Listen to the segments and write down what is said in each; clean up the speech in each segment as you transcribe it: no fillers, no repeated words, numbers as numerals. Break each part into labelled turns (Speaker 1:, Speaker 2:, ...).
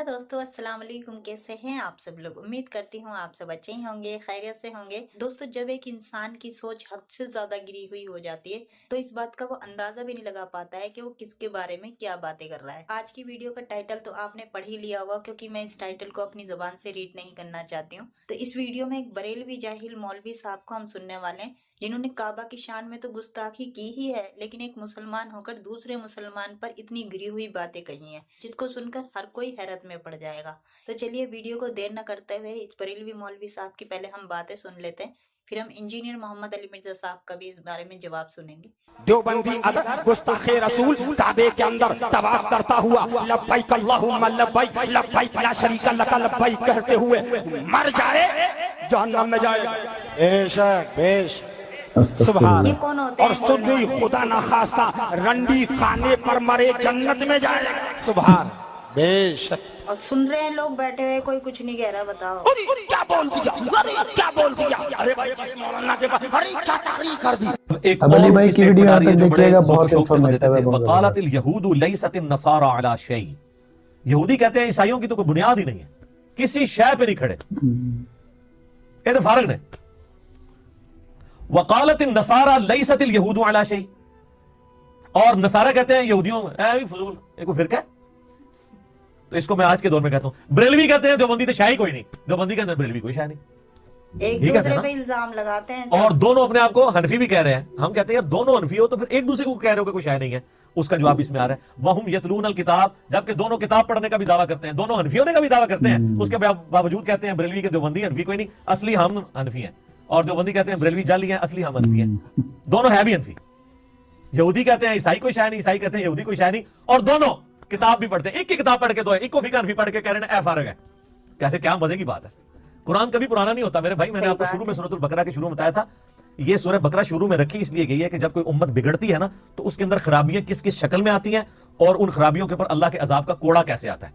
Speaker 1: Hello दोस्तों, अस्सलाम वालेकुम। कैसे हैं आप सब लोग? उम्मीद करती हूँ आप सब अच्छे ही होंगे, खैरियत से होंगे। दोस्तों, जब एक इंसान की सोच हद से ज्यादा गिरी हुई हो जाती है तो इस बात का वो अंदाजा भी नहीं लगा पाता है कि वो किसके बारे में क्या बातें कर रहा है। आज की वीडियो का टाइटल तो आपने पढ़ ही लिया होगा, क्योंकि मैं इस टाइटल को अपनी जुबान से रीड नहीं करना चाहती हूँ। तो इस वीडियो में एक बरेलवी जाहिल मौलवी साहब को हम सुनने वाले हैं, जिन्होंने काबा की शान में तो गुस्ताखी की ही है, लेकिन एक मुसलमान होकर दूसरे मुसलमान पर इतनी गिरी हुई बातें कही हैं, जिसको सुनकर हर कोई हैरत में पड़ जाएगा। तो चलिए वीडियो को देर न करते हुए इस बरेलवी मौलवी साहब की पहले हम बातें सुन लेते हैं, फिर हम इंजीनियर मोहम्मद अली मिर्जा साहब का भी इस बारे में जवाब सुनेंगे।
Speaker 2: देवबंदी अदर गुस्ताखे रसूल काबे के अंदर तवाफ करता हुआ लब्बैक अल्लाहुम्मा लब्बैक लब्बैक ला शरीका लक लब्बैक कहते हुए मर जाए, जहन्नम में जाए।
Speaker 3: बेशक बेशक सुभान।
Speaker 1: ये कौन होते
Speaker 2: और
Speaker 1: हैं?
Speaker 2: सुनी खुदा ना खास्ता रंडी खाने पर मरे जन्नत में जाए।
Speaker 3: सुभान बेशक।
Speaker 1: और सुन रहे हैं लोग बैठे हुए, कोई कुछ नहीं कह रहा। बताओ
Speaker 2: अरे क्या बोल दिया, अरे क्या बोल दिया, अरे भाई किस मौलाना के पास, अरे क्या तकरीर कर दी।
Speaker 4: एक और
Speaker 5: भाई की वीडियो यहाँ तक देखिएगा, बहुत
Speaker 4: इंफॉर्मेटिव है। वकालतिल यहूदु लैसत नसारा अला शै। यहूदी कहते हैं ईसाइयों की तो कोई बुनियाद ही नहीं है, किसी शय पे नहीं खड़े, ये तो फर्क नहीं। वकालतिल नसारा लैसतिल यहूदु अला शै, और नसारा कहते हैं यहूदियों फजूल एक फिरका है। तो इसको मैं आज के दौर में कहता हूं। बरेलवी कहते हैं देवबंदी तो शाही कोई नहीं, देवबंदी के अंदर बरेलवी कोई शाही नहीं।
Speaker 1: एक
Speaker 4: ठीक है
Speaker 1: दूसरे
Speaker 4: ना?
Speaker 1: पे इल्जाम लगाते हैं।
Speaker 4: और दोनों अपने आप को हनफी भी कह रहे हैं। हम कहते हैं यार दोनों हनफी हो तो फिर एक दूसरे को कह रहे हो कि कोई शाय नहीं है। उसका जवाब इसमें आ रहा है, वहुम यतलून अल किताब, जबकि दोनों किताब पढ़ने का भी दावा करते हैं, दोनों हनफी होने का भी दावा करते हैं। उसके बावजूद कहते हैं बरेलवी के देवबंदी हनफी कोई नहीं, असली हम हनफी हैं। और देवबंदी कहते हैं बरेलवी जाली हैं, असली हम हनफी हैं। दोनों है भी हनफी। यहूदी कहते हैं ईसाई कोई शाय नहीं, ईसाई कहते हैं यहूदी कोई शाय नहीं, और दोनों किताब भी पढ़ते हैं। एक की किताब पढ़ के तो है, एक को फिक्र हनफी पढ़ के कह रहे हैं फारग है। कैसे, क्या मजे की बात है। कुरान कभी पुराना नहीं होता मेरे भाई। मैंने आपको शुरू में सूरतुल बकरा के शुरू में बताया था, ये सूरह बकरा शुरू में रखी इसलिए गई है कि जब कोई उम्मत बिगड़ती है ना, तो उसके अंदर खराबियां किस किस शक्ल में आती हैं, और उन खराबियों के ऊपर अल्लाह के अजाब का कोड़ा कैसे आता है।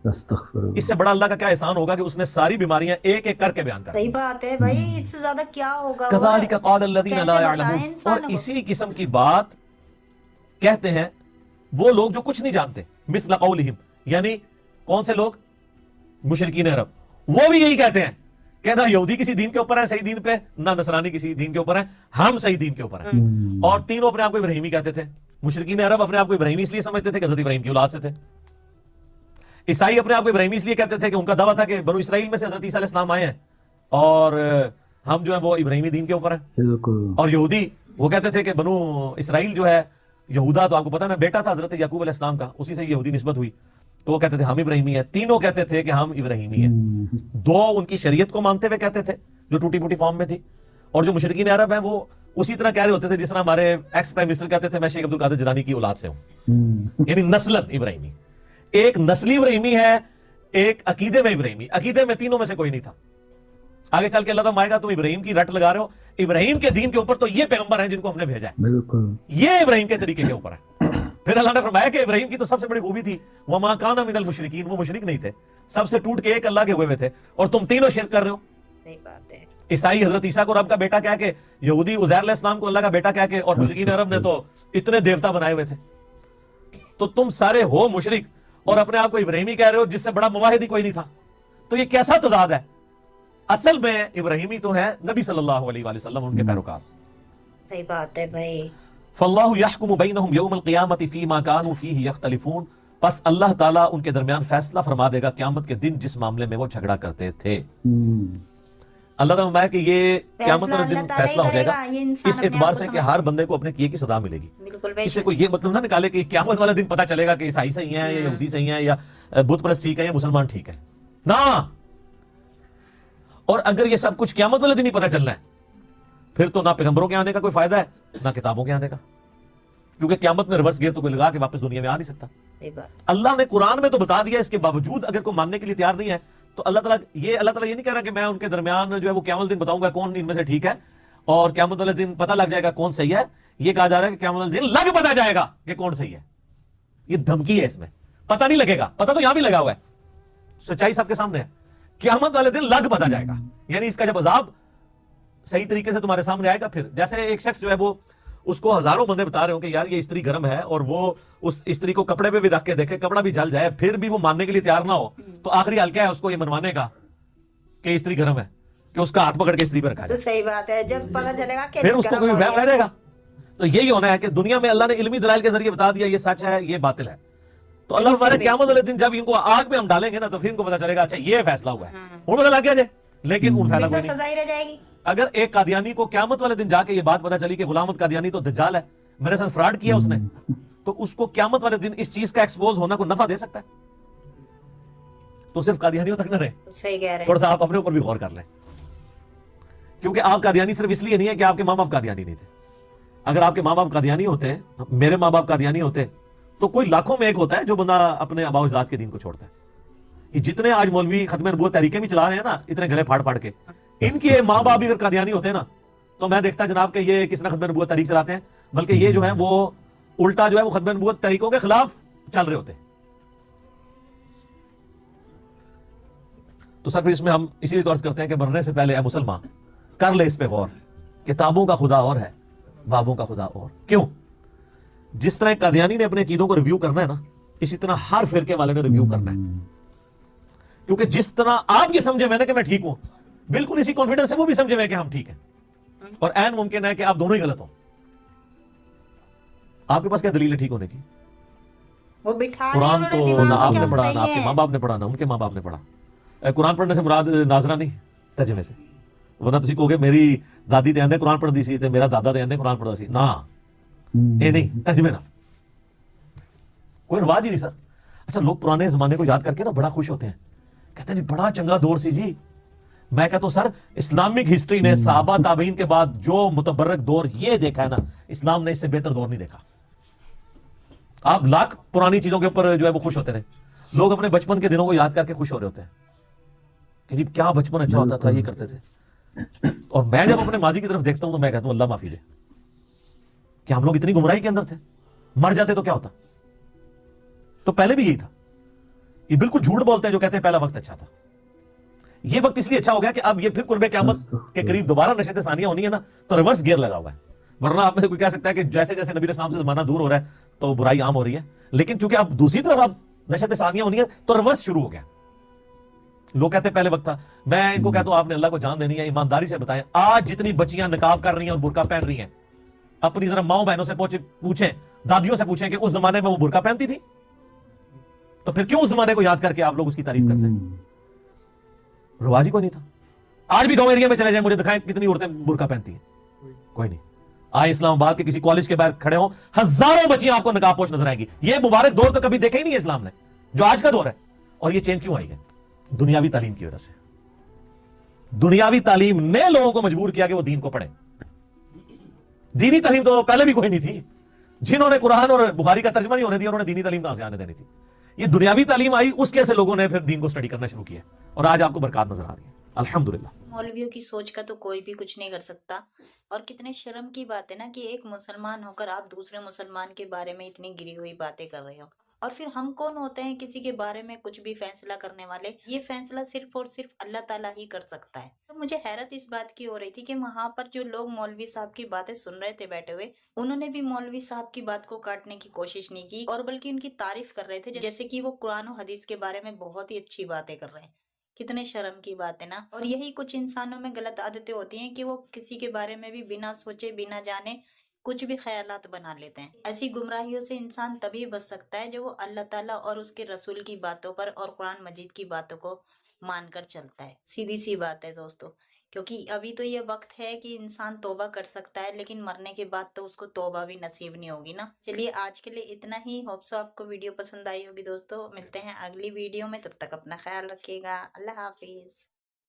Speaker 4: इससे बड़ा अल्लाह का क्या एहसान होगा कि उसने सारी बीमारियां एक एक करके बयान कर।
Speaker 1: सही बात है भाई, इससे ज्यादा क्या होगा।
Speaker 4: कज़ालिका क़ाल अल्लज़ीना ला यअलमून।
Speaker 1: इंसान
Speaker 4: और इसी किस्म की बात कहते हैं वो लोग जो कुछ नहीं जानते। मिस्ल क़ौलिहिम, यानी कौन से लोग? मुशरिकीन अरब। वो भी यही कहते हैं कि ना यहूदी किसी दीन के ऊपर है सही दीन पे, ना नसरानी किसी दीन के ऊपर है, हम सही दीन के ऊपर हैं। और तीनों अपने आप को इब्राहिमी कहते थे। मुशरिकीन अरब अपने आप को इब्राहिमी इसलिए समझते थे कि हज़रत इब्राहिम की औलाद से थे। ईसाई अपने आप को इब्राहिमी इसलिए कहते थे कि उनका दावा था कि बनु इसराइल में से हज़रत ईसा अलैहिस्सलाम आए हैं, और हम जो है वो इब्राहिमी दीन के ऊपर हैं। और यहूदी वो कहते थे कि बनु इसराइल जो है, यहूदा तो आपको पता ना बेटा था हज़रत याकूब अलैहिस्सलाम का, उसी से यहूदी निस्बत हुई, तो वो कहते थे हम इब्राहिमी हैं। तीनों कहते थे कि हम इब्राहिमी हैं। दो उनकी शरीयत को मानते हुए कहते थे जो टूटी फूटी फॉर्म में थी, और जो मुशरिकीन अरब हैं वो उसी तरह कह रहे होते थे जिस तरह हमारे एक्स प्राइम मिनिस्टर कहते थे मैं शेख अब्दुल कादिर जिलानी की औलाद से हूं। यानी नस्लन इब्राहिमी। एक नस्ली इब्राहिमी है, एक अकीदे में इब्राहिमी। अकीदे में तीनों में से कोई नहीं था। आगे चल के अल्लाह ताला आएगा, तुम इब्राहिम की रट लगा रहे हो, इब्राहिम के दीन के ऊपर तो ये पैगंबर हैं जिनको हमने भेजा है,
Speaker 5: बिल्कुल
Speaker 4: ये इब्राहिम के तरीके के ऊपर है। फिर अल्लाह ने फरमाया कि इब्राहिम की तो सबसे बड़ी खूबी थी वमा काना मिनल मुशरिकीन, वो मुशरिक नहीं थे, सबसे टूट के एक अल्लाह के हुए थे, और तुम तीनों शिरक कर रहे हो।
Speaker 1: सही बात है।
Speaker 4: ईसाई हजरत ईसा को रब का बेटा कह के, यहूदी उज़ैर अलैहिस्सलाम को अल्लाह का बेटा कह के, और मुशरिकीन अरब ने तो इतने देवता बनाए हुए थे। तो तुम सारे हो मुशरिक और अपने आप को इब्राहिमी कह रहे हो, जिससे बड़ा मुवाहिदी कोई नहीं था। तो ये कैसा तजाद है? असल में इब्राहिमी तो है नबी सल्लल्लाहु अलैहि वसल्लम, उनके पैरोकार।
Speaker 1: सही बात है भाई।
Speaker 4: फल्लाहु यहकुमु बैनहुम यौमल क़ियामति फ़ीमा कानू फ़ीही यख्तलिफून। बस अल्लाह ताला उनके दरमियान फैसला फरमा देगा क़यामत के दिन जिस मामले में वो झगड़ा करते थे। अल्लाह ताला फरमाया कि ये क़यामत वाले दिन फैसला हो जाएगा, इस एतबार से कि हर बंदे को अपने किए की सजा मिलेगी।
Speaker 1: बिल्कुल
Speaker 4: इससे कोई ये मतलब ना निकाले कि क़यामत वाले दिन पता चलेगा कि ईसाई सही है या यहूदी सही है, या बुत परस्त ठीक है या मुसलमान ठीक है ना। और अगर ये सब कुछ क़यामत वाले दिन ही पता चलना है, फिर तो ना पैगंबरों के आने का कोई फायदा है ना किताबों के आने का, क्योंकि क़यामत में रिवर्स गियर तो कोई लगा के वापस दुनिया में आ नहीं सकता। अल्लाह ने कुरान में तो बता दिया, इसके बावजूद अगर कोई मानने के लिए तैयार नहीं है तो अल्लाह ताला ये नहीं कह रहा कि मैं उनके दरमियान जो है वो क़यामत दिन बताऊंगा कौन इनमें से ठीक है, और क़यामत वाले दिन पता लग जाएगा कौन सही है। ये कहा जा रहा है कि क़यामत वाले दिन लग पता जाएगा कि कौन सही है। ये धमकी है, इसमें पता नहीं लगेगा, पता तो यहां भी लगा हुआ है, सच्चाई सबके सामने है। क़यामत वाले दिन लग पता जाएगा, यानी इसका जब अजाब सही तरीके से तुम्हारे सामने आएगा। फिर जैसे एक शख्स जो है वो اس کو ہزاروں بندے بتا رہے ہوں کہ یار یہ استری گرم ہے، اور وہ اس استری کو کپڑے پہ بھی رکھ کے دیکھے، کپڑا بھی جل جائے، پھر بھی وہ ماننے کے لیے تیار نہ ہو، تو آخری حل کیا ہے اس کو یہ منوانے کا کہ استری گرم ہے، کہ اس کا ہاتھ پکڑ کے استری پہ رکھا
Speaker 1: تو
Speaker 4: جائے،
Speaker 1: صحیح بات ہے، جب پتہ چلے گا کہ
Speaker 4: پھر اس کو
Speaker 1: گرم
Speaker 4: کوئی
Speaker 1: ہو
Speaker 4: وہم
Speaker 1: گیا۔
Speaker 4: رہ جائے گا۔ تو یہی ہونا ہے کہ دنیا میں اللہ نے علمی دلائل کے ذریعے بتا دیا یہ سچ ہے، یہ باطل ہے، تو اللہ ہمارے قیامت والے دن جب ان کو آگ میں ہم ڈالیں گے نا، تو پھر ان کو پتا چلے گا اچھا یہ فیصلہ ہوا ہے، ان پتا لگ گیا جائے، لیکن ان فائدہ
Speaker 1: پھر
Speaker 4: کوئی
Speaker 1: تو
Speaker 4: نہیں۔
Speaker 1: سزا ہی رہ جائے گی۔
Speaker 4: اگر ایک قادیانی کو قیامت والے دن جا کے یہ بات پتا چلی کہ غلام احمد قادیانی تو دجال ہے، میرے ساتھ فراڈ کیا اس نے، تو اس کو قیامت والے دن اس چیز کا ایکسپوز ہونا کوئی نفع دے سکتا ہے؟ تو صرف قادیانیوں تک نہ رہے،
Speaker 1: صحیح کہہ رہے ہیں۔
Speaker 4: تھوڑا سا آپ اپنے اوپر بھی غور کر لیں، کیونکہ آپ قادیانی صرف اس لیے نہیں ہے کہ آپ کے ماں باپ قادیانی نہیں تھے۔ اگر آپ کے ماں باپ قادیانی ہوتے، میرے ماں باپ قادیانی ہوتے، تو کوئی لاکھوں میں ایک ہوتا ہے جو بندہ اپنے آباء و اجداد کے دین کو چھوڑتا ہے۔ یہ جتنے آج مولوی ختم نبوت تحریکیں بھی چلا رہے ہیں نا، اتنے گلے پھاڑ پھاڑ کے، ان کے ماں باپ بھی اگر قادیانی ہوتے ہیں نا، تو میں دیکھتا جناب کہ یہ کس نے ختم نبوت تحریک چلاتے ہیں، بلکہ یہ جو ہے وہ الٹا جو ہے وہ ختم نبوت تحریکوں کے خلاف چل رہے ہوتے ہیں۔ تو سر پھر اس میں ہم اسی لیے طور سے کرتے ہیں کہ مرنے سے پہلے اے مسلمان کر لے اس پہ غور، کتابوں کا خدا اور ہے، بابوں کا خدا اور۔ کیوں؟ جس طرح قادیانی نے اپنے عقیدوں کو ریویو کرنا ہے نا، اسی طرح ہر فرقے والے نے ریویو کرنا ہے، کیونکہ جس طرح آپ یہ سمجھے میں نے کہ میں ٹھیک ہوں، بالکل اسی کانفیڈنس سے وہ بھی سمجھے میں کہ ہم ٹھیک ہیں، اور عین ممکن ہے کہ آپ دونوں ہی غلط ہوں۔ آپ کے پاس کیا دلیل ہے ٹھیک ہونے کی؟
Speaker 1: وہ بٹھا
Speaker 4: قرآن
Speaker 1: رہے
Speaker 4: تو
Speaker 1: انہوں نے
Speaker 4: نہ
Speaker 1: دماغ
Speaker 4: آپ
Speaker 1: میں
Speaker 4: نے
Speaker 1: کہ
Speaker 4: پڑھا،
Speaker 1: ہم
Speaker 4: نہ آپ
Speaker 1: صحیح
Speaker 4: کے
Speaker 1: ہیں۔
Speaker 4: ماں باپ نے پڑھا، نہ ان کے ماں باپ نے پڑھا۔ قرآن پڑھنے سے مراد ناظرہ نہیں، ترجمے سے، ورنہ تسی کہو گے میری دادی تے نے قرآن پڑھدی سی تے میرا دادا تے نے قرآن پڑھدا سی، نہ اے نہیں، ترجمے نہ، کوئی رواج ہی نہیں سر۔ اچھا لوگ پرانے زمانے کو یاد کر کے نا بڑا خوش ہوتے ہیں، کہتے ہیں بڑا چنگا دور سی جی۔ میں کہتا ہوں سر اسلامک ہسٹری نے صحابہ تابعین کے بعد جو متبرک دور یہ دیکھا ہے نا، اسلام نے اس سے بہتر دور نہیں دیکھا۔ آپ لاکھ پرانی چیزوں کے اوپر جو ہے وہ خوش ہوتے رہے، لوگ اپنے بچپن کے دنوں کو یاد کر کے خوش ہو رہے ہوتے ہیں کہ جی کیا بچپن اچھا ہوتا تھا، یہ کرتے تھے۔ اور میں جب اپنے ماضی کی طرف دیکھتا ہوں تو میں کہتا ہوں اللہ معافی دے کہ ہم لوگ اتنی گمراہی کے اندر تھے، مر جاتے تو کیا ہوتا۔ تو پہلے بھی یہی تھا، یہ بالکل جھوٹ بولتے ہیں جو کہتے ہیں پہلا وقت اچھا تھا۔ یہ وقت اس لیے اچھا ہو گیا کہ اب یہ پھر قرب قیامت کے قریب دوبارہ نشست ثانیہ ہونی ہے نا، تو ریورس گیئر لگا ہوا ہے۔ ورنہ آپ میں سے کوئی کہہ سکتا ہے کہ جیسے جیسے نبی اسلام سے زمانہ دور ہو رہا ہے تو برائی عام ہو رہی ہے، لیکن چونکہ اب دوسری طرف اب نشست ثانیہ ہونی ہے تو ریورس شروع ہو گیا۔ لوگ کہتے ہیں پہلے وقت تھا، میں ان کو کہتا ہوں آپ نے اللہ کو جان دینی ہے، ایمانداری سے بتائیں آج جتنی بچیاں نقاب کر رہی ہیں اور برقع پہن رہی ہیں، اپنی ذرا ماؤں بہنوں سے پوچھیں، دادیوں سے پوچھیں کہ اس زمانے میں وہ برقع پہنتی تھی، تو پھر کیوں اس زمانے کو یاد کر کے آپ لوگ اس کی تعریف کرتے ہیں؟ رواج ہی کوئی نہیں تھا۔ آج بھی گاؤں ایریا میں چلے جائیں مجھے دکھائیں کتنی عورتیں برقع پہنتی ہیں، کوئی نہیں۔ آئے اسلام آباد کے کسی کالج کے باہر کھڑے ہوں، ہزاروں بچیاں آپ کو نقاب پوش نظر آئیں گی۔ یہ مبارک دور تو کبھی دیکھا ہی نہیں ہے اسلام نے، جو آج کا دور ہے۔ اور یہ چینج کیوں آئی ہے؟ دنیاوی تعلیم کی وجہ سے۔ دنیاوی تعلیم نے لوگوں کو مجبور کیا کہ وہ دین کو پڑھیں۔ دینی تعلیم تو پہلے بھی کوئی نہیں تھی، جنہوں نے قرآن اور بخاری کا ترجمہ نہیں ہونے دیا انہوں نے دینی تعلیم کہاں سے آنے دینی تھی؟ یہ دنیاوی تعلیم آئی، اس کے سے لوگوں نے پھر دین کو سٹڈی کرنا شروع کیا، اور آج آپ کو برکات نظر آ رہی ہے الحمدللہ۔
Speaker 1: مولویوں کی سوچ کا تو کوئی بھی کچھ نہیں کر سکتا، اور کتنے شرم کی بات ہے نا کہ ایک مسلمان ہو کر آپ دوسرے مسلمان کے بارے میں اتنی گری ہوئی باتیں کر رہے ہو، اور پھر ہم کون ہوتے ہیں کسی کے بارے میں کچھ بھی فیصلہ کرنے والے؟ یہ فیصلہ صرف اور صرف اللہ تعالیٰ ہی کر سکتا ہے۔ تو مجھے حیرت اس بات کی ہو رہی تھی کہ وہاں پر جو لوگ مولوی صاحب کی باتیں سن رہے تھے بیٹھے ہوئے، انہوں نے بھی مولوی صاحب کی بات کو کاٹنے کی کوشش نہیں کی، اور بلکہ ان کی تعریف کر رہے تھے جیسے کہ وہ قرآن و حدیث کے بارے میں بہت ہی اچھی باتیں کر رہے ہیں۔ کتنے شرم کی بات ہے نا۔ اور یہی کچھ انسانوں میں غلط عادتیں ہوتی ہیں کہ وہ کسی کے بارے میں بھی بنا سوچے بنا جانے کچھ بھی خیالات بنا لیتے ہیں۔ ایسی گمراہیوں سے انسان تبھی بچ سکتا ہے جو وہ اللہ تعالیٰ اور اس کے رسول کی باتوں پر اور قرآن مجید کی باتوں کو مان کر چلتا ہے۔ سیدھی سی بات ہے دوستو، کیونکہ ابھی تو یہ وقت ہے کہ انسان توبہ کر سکتا ہے، لیکن مرنے کے بعد تو اس کو توبہ بھی نصیب نہیں ہوگی نا۔ چلیے آج کے لیے اتنا ہی، ہوپ سو آپ کو ویڈیو پسند آئی ہوگی دوستو۔ ملتے ہیں اگلی ویڈیو میں، تب تک اپنا خیال رکھیے گا، اللہ حافظ۔